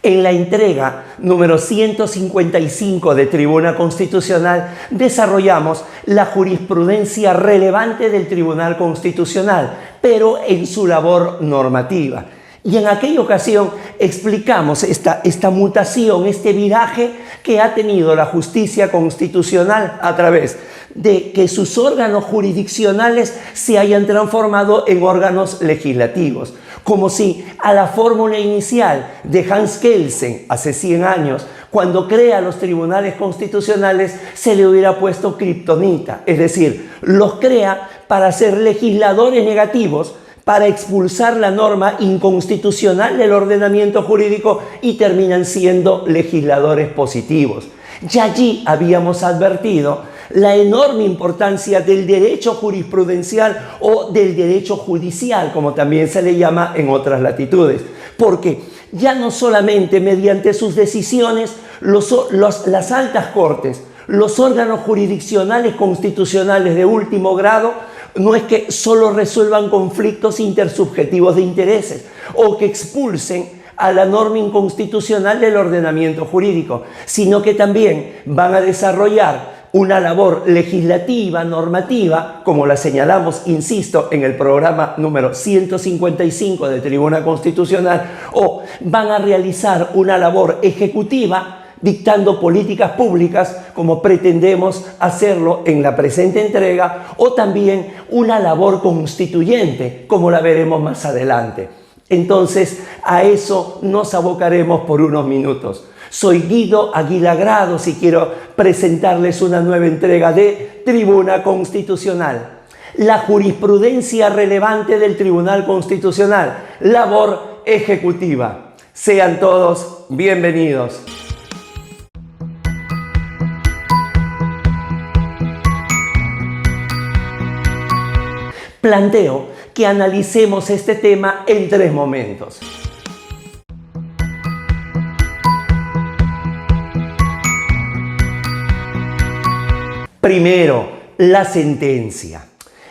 En la entrega número 155 de Tribuna Constitucional desarrollamos la jurisprudencia relevante del Tribunal Constitucional, pero en su labor normativa. Y en aquella ocasión explicamos esta mutación, este viraje que ha tenido la justicia constitucional a través de que sus órganos jurisdiccionales se hayan transformado en órganos legislativos, como si a la fórmula inicial de Hans Kelsen hace 100 años, cuando crea los tribunales constitucionales, se le hubiera puesto kriptonita, es decir, los crea para ser legisladores negativos, para expulsar la norma inconstitucional del ordenamiento jurídico y terminan siendo legisladores positivos. Ya allí habíamos advertido la enorme importancia del derecho jurisprudencial o del derecho judicial, como también se le llama en otras latitudes, porque ya no solamente mediante sus decisiones las altas cortes, los órganos jurisdiccionales constitucionales de último grado, no es que solo resuelvan conflictos intersubjetivos de intereses o que expulsen a la norma inconstitucional del ordenamiento jurídico, sino que también van a desarrollar una labor legislativa, normativa, como la señalamos, insisto, en el programa número 155 de Tribuna Constitucional, o van a realizar una labor ejecutiva dictando políticas públicas como pretendemos hacerlo en la presente entrega, o también una labor constituyente, como la veremos más adelante. Entonces, a eso nos abocaremos por unos minutos. Soy Guido Aguila Grados y quiero presentarles una nueva entrega de Tribuna Constitucional. La jurisprudencia relevante del Tribunal Constitucional, labor ejecutiva. Sean todos bienvenidos. Planteo que analicemos este tema en 3 momentos. Primero, la sentencia.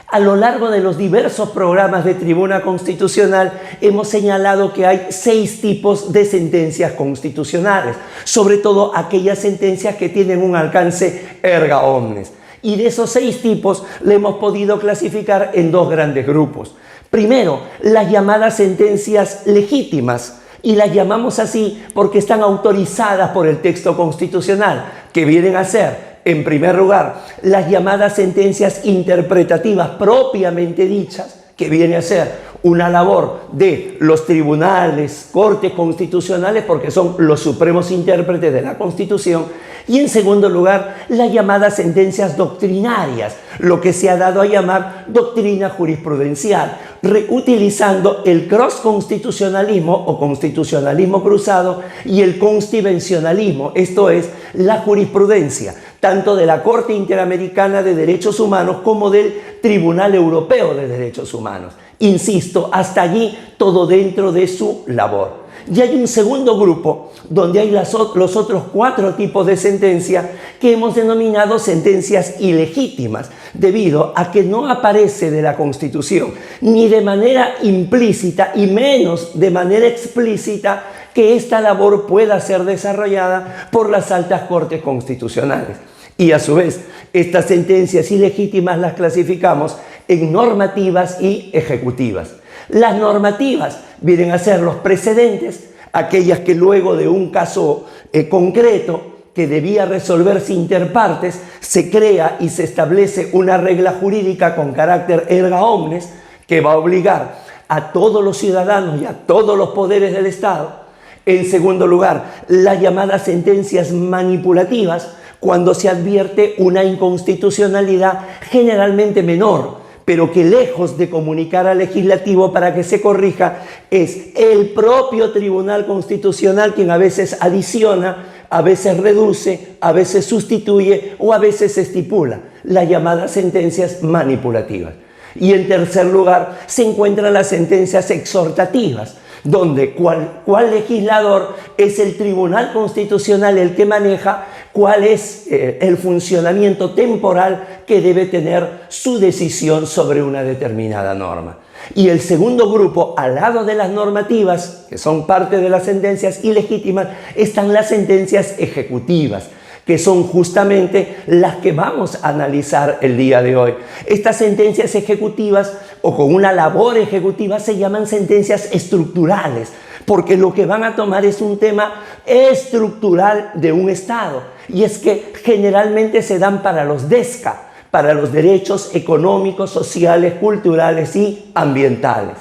A lo largo de los diversos programas de Tribuna Constitucional hemos señalado que hay 6 tipos de sentencias constitucionales, sobre todo aquellas sentencias que tienen un alcance erga omnes. Y de esos 6 tipos le hemos podido clasificar en 2 grandes grupos. Primero, las llamadas sentencias legítimas, y las llamamos así porque están autorizadas por el texto constitucional, que vienen a ser, en primer lugar, las llamadas sentencias interpretativas propiamente dichas, que viene a ser una labor de los tribunales, cortes constitucionales, porque son los supremos intérpretes de la Constitución, y en segundo lugar, las llamadas sentencias doctrinarias, lo que se ha dado a llamar doctrina jurisprudencial, reutilizando el cross-constitucionalismo o constitucionalismo cruzado y el constivencionalismo, esto es, la jurisprudencia, tanto de la Corte Interamericana de Derechos Humanos como del Tribunal Europeo de Derechos Humanos. Insisto, hasta allí todo dentro de su labor. Y hay un segundo grupo donde hay los otros 4 tipos de sentencia que hemos denominado sentencias ilegítimas, debido a que no aparece de la Constitución, ni de manera implícita y menos de manera explícita que esta labor pueda ser desarrollada por las altas cortes constitucionales. Y a su vez, estas sentencias ilegítimas las clasificamos en normativas y ejecutivas. Las normativas vienen a ser los precedentes, aquellas que luego de un caso concreto que debía resolverse interpartes, se crea y se establece una regla jurídica con carácter erga omnes que va a obligar a todos los ciudadanos y a todos los poderes del Estado. En segundo lugar, las llamadas sentencias manipulativas, cuando se advierte una inconstitucionalidad generalmente menor, pero que lejos de comunicar al legislativo para que se corrija, es el propio Tribunal Constitucional quien a veces adiciona, a veces reduce, a veces sustituye o a veces estipula las llamadas sentencias manipulativas. Y en tercer lugar se encuentran las sentencias exhortativas, donde cual legislador es el Tribunal Constitucional el que maneja cuál es el funcionamiento temporal que debe tener su decisión sobre una determinada norma. Y el segundo grupo, al lado de las normativas, que son parte de las sentencias ilegítimas, están las sentencias ejecutivas, que son justamente las que vamos a analizar el día de hoy. Estas sentencias ejecutivas, o con una labor ejecutiva, se llaman sentencias estructurales, porque lo que van a tomar es un tema estructural de un Estado, y es que generalmente se dan para los DESCA, para los derechos económicos, sociales, culturales y ambientales.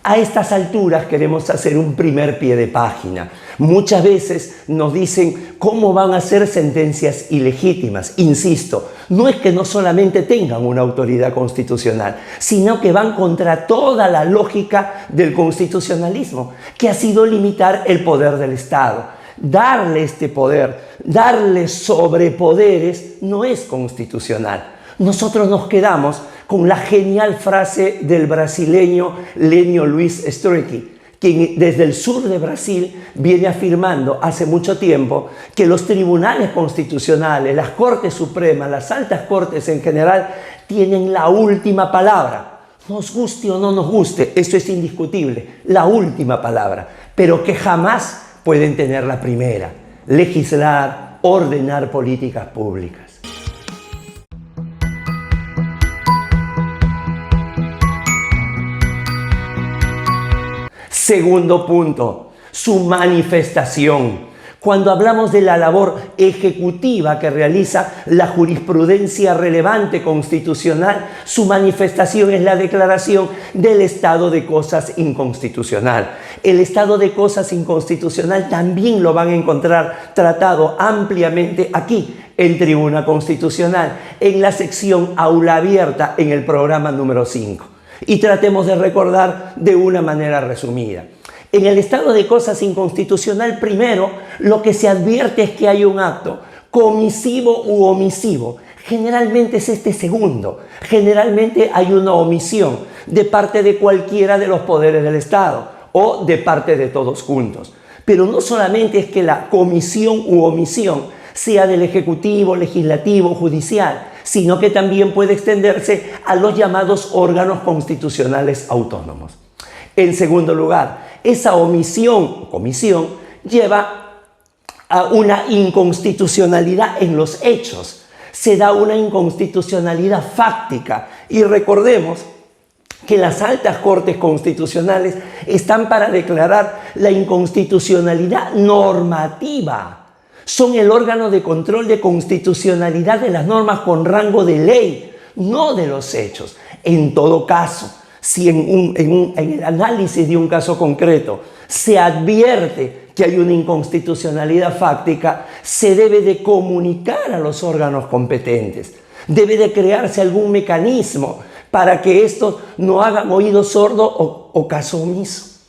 A estas alturas queremos hacer un primer pie de página. Muchas veces nos dicen cómo van a ser sentencias ilegítimas. Insisto, no es que no solamente tengan una autoridad constitucional, sino que van contra toda la lógica del constitucionalismo, que ha sido limitar el poder del Estado. Darle este poder, darle sobrepoderes, no es constitucional. Nosotros nos quedamos con la genial frase del brasileño Lênio Luiz Strauch, quien desde el sur de Brasil viene afirmando hace mucho tiempo que los tribunales constitucionales, las Cortes Supremas, las altas cortes en general, tienen la última palabra. Nos guste o no nos guste, eso es indiscutible, la última palabra, pero que jamás pueden tener la primera: legislar, ordenar políticas públicas. Segundo punto, su manifestación. Cuando hablamos de la labor ejecutiva que realiza la jurisprudencia relevante constitucional, su manifestación es la declaración del estado de cosas inconstitucional. El estado de cosas inconstitucional también lo van a encontrar tratado ampliamente aquí, en Tribuna Constitucional, en la sección Aula Abierta, en el programa número 5. Y tratemos de recordar de una manera resumida. En el estado de cosas inconstitucional, primero, lo que se advierte es que hay un acto comisivo u omisivo. Generalmente es este segundo. Generalmente hay una omisión de parte de cualquiera de los poderes del Estado o de parte de todos juntos. Pero no solamente es que la comisión u omisión sea del Ejecutivo, Legislativo, Judicial, sino que también puede extenderse a los llamados órganos constitucionales autónomos. En segundo lugar, esa omisión o comisión lleva a una inconstitucionalidad en los hechos. Se da una inconstitucionalidad fáctica. Y recordemos que las altas cortes constitucionales están para declarar la inconstitucionalidad normativa. Son el órgano de control de constitucionalidad de las normas con rango de ley, no de los hechos. En todo caso, si en el análisis de un caso concreto se advierte que hay una inconstitucionalidad fáctica, se debe de comunicar a los órganos competentes. Debe de crearse algún mecanismo para que estos no hagan oído sordo o caso omiso.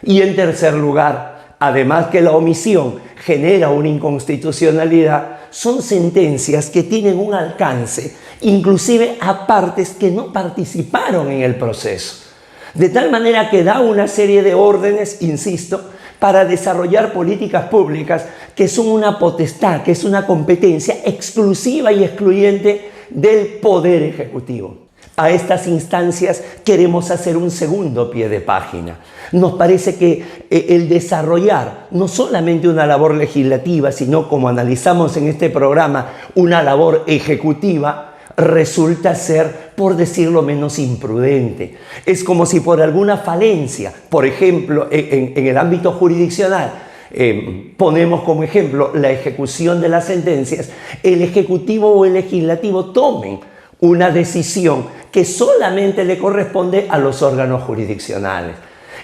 Y en tercer lugar, además que la omisión genera una inconstitucionalidad, son sentencias que tienen un alcance inclusive a partes que no participaron en el proceso. De tal manera que da una serie de órdenes, insisto, para desarrollar políticas públicas que son una potestad, que es una competencia exclusiva y excluyente del Poder Ejecutivo. A estas instancias queremos hacer un segundo pie de página. Nos parece que el desarrollar no solamente una labor legislativa, sino, como analizamos en este programa, una labor ejecutiva, resulta ser, por decirlo menos, imprudente. Es como si por alguna falencia, por ejemplo, en el ámbito jurisdiccional, ponemos como ejemplo la ejecución de las sentencias, el Ejecutivo o el Legislativo tomen una decisión que solamente le corresponde a los órganos jurisdiccionales.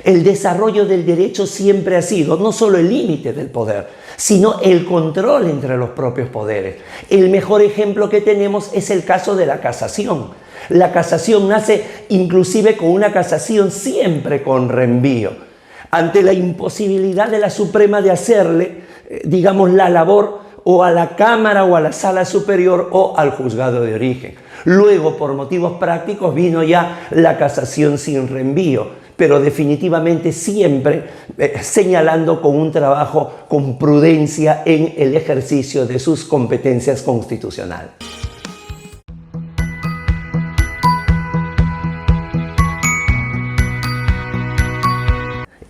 El desarrollo del derecho siempre ha sido no solo el límite del poder, sino el control entre los propios poderes. El mejor ejemplo que tenemos es el caso de la casación. La casación nace inclusive con una casación siempre con reenvío. Ante la imposibilidad de la Suprema de hacerle, digamos, la labor o a la Cámara o a la Sala Superior o al juzgado de origen. Luego, por motivos prácticos, vino ya la casación sin reenvío. pero definitivamente siempre señalando con un trabajo con prudencia en el ejercicio de sus competencias constitucionales.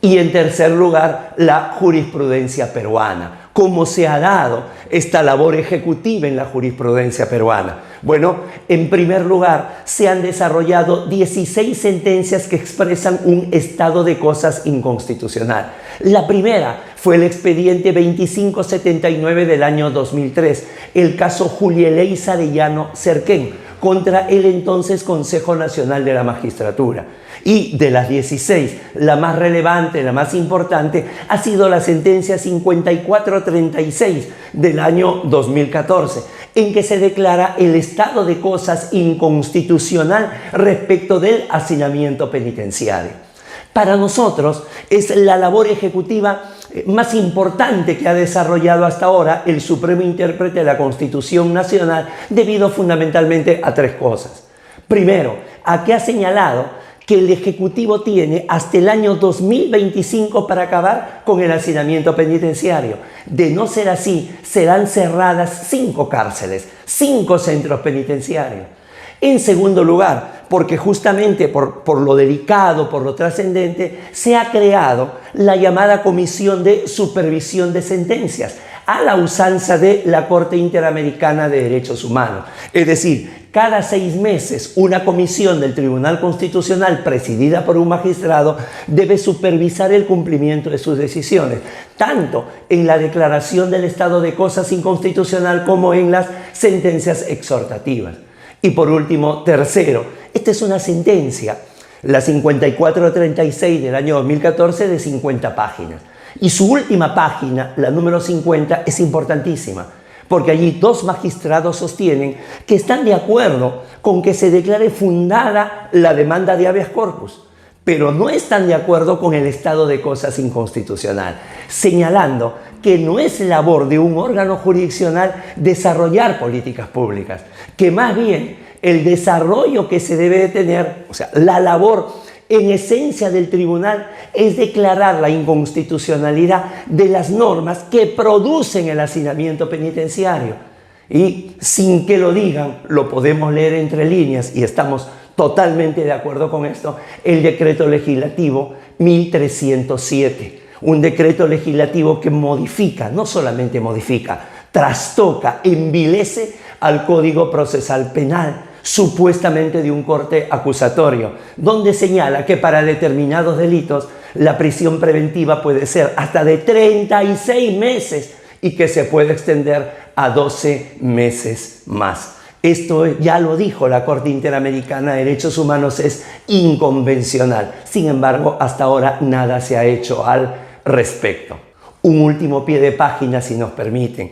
Y en tercer lugar, la jurisprudencia peruana. ¿Cómo se ha dado esta labor ejecutiva en la jurisprudencia peruana? Bueno, en primer lugar, se han desarrollado 16 sentencias que expresan un estado de cosas inconstitucional. La primera fue el expediente 2579 del año 2003, el caso Julieleysa Arellano Cerquén, contra el entonces Consejo Nacional de la Magistratura. Y de las 16, la más relevante, la más importante, ha sido la sentencia 5436 del año 2014, en que se declara el estado de cosas inconstitucional respecto del hacinamiento penitenciario. Para nosotros es la labor ejecutiva más importante que ha desarrollado hasta ahora el Supremo Intérprete de la Constitución Nacional, debido fundamentalmente a tres cosas. Primero, a que ha señalado que el Ejecutivo tiene hasta el año 2025 para acabar con el hacinamiento penitenciario. De no ser así, serán cerradas 5 cárceles, 5 centros penitenciarios. En segundo lugar, porque justamente por lo delicado, por lo trascendente, se ha creado la llamada Comisión de Supervisión de Sentencias, a la usanza de la Corte Interamericana de Derechos Humanos. Es decir, cada 6 meses una comisión del Tribunal Constitucional presidida por un magistrado debe supervisar el cumplimiento de sus decisiones, tanto en la declaración del estado de cosas inconstitucional como en las sentencias exhortativas. Y por último, tercero, esta es una sentencia, la 5436 del año 2014, de 50 páginas. Y su última página, la número 50, es importantísima, porque allí 2 magistrados sostienen que están de acuerdo con que se declare fundada la demanda de habeas corpus, pero no están de acuerdo con el estado de cosas inconstitucional, señalando que no es labor de un órgano jurisdiccional desarrollar políticas públicas, que más bien el desarrollo que se debe de tener, o sea, la labor en esencia del tribunal, es declarar la inconstitucionalidad de las normas que producen el hacinamiento penitenciario. Y sin que lo digan, lo podemos leer entre líneas y estamos totalmente de acuerdo con esto, el decreto legislativo 1307. Un decreto legislativo que modifica, no solamente modifica, trastoca, envilece al Código Procesal Penal, supuestamente de un corte acusatorio, donde señala que para determinados delitos la prisión preventiva puede ser hasta de 36 meses y que se puede extender a 12 meses más. Esto ya lo dijo la Corte Interamericana de Derechos Humanos, es inconvencional. Sin embargo, hasta ahora nada se ha hecho al respecto. Un último pie de página, si nos permiten.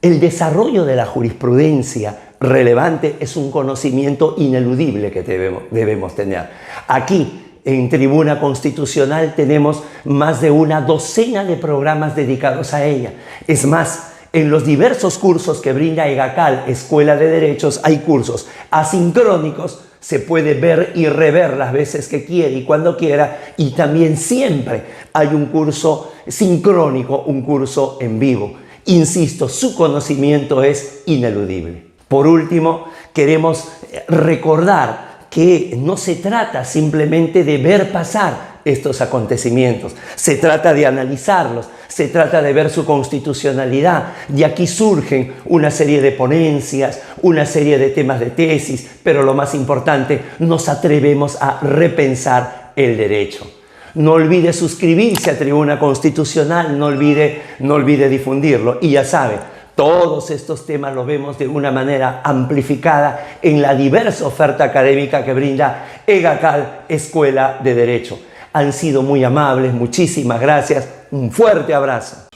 El desarrollo de la jurisprudencia relevante es un conocimiento ineludible que debemos tener. Aquí, en Tribuna Constitucional, tenemos más de una docena de programas dedicados a ella. Es más, en los diversos cursos que brinda EGACAL, Escuela de Derechos, hay cursos asincrónicos, se puede ver y rever las veces que quiera y cuando quiera, y también siempre hay un curso sincrónico, un curso en vivo. Insisto, su conocimiento es ineludible. Por último, queremos recordar que no se trata simplemente de ver pasar estos acontecimientos, se trata de analizarlos, se trata de ver su constitucionalidad. De aquí surgen una serie de ponencias, una serie de temas de tesis, pero lo más importante, nos atrevemos a repensar el derecho. No olvide suscribirse a Tribuna Constitucional, no olvide difundirlo. Y ya sabe, todos estos temas los vemos de una manera amplificada en la diversa oferta académica que brinda EGACAL, Escuela de Derecho. Han sido muy amables, muchísimas gracias, un fuerte abrazo.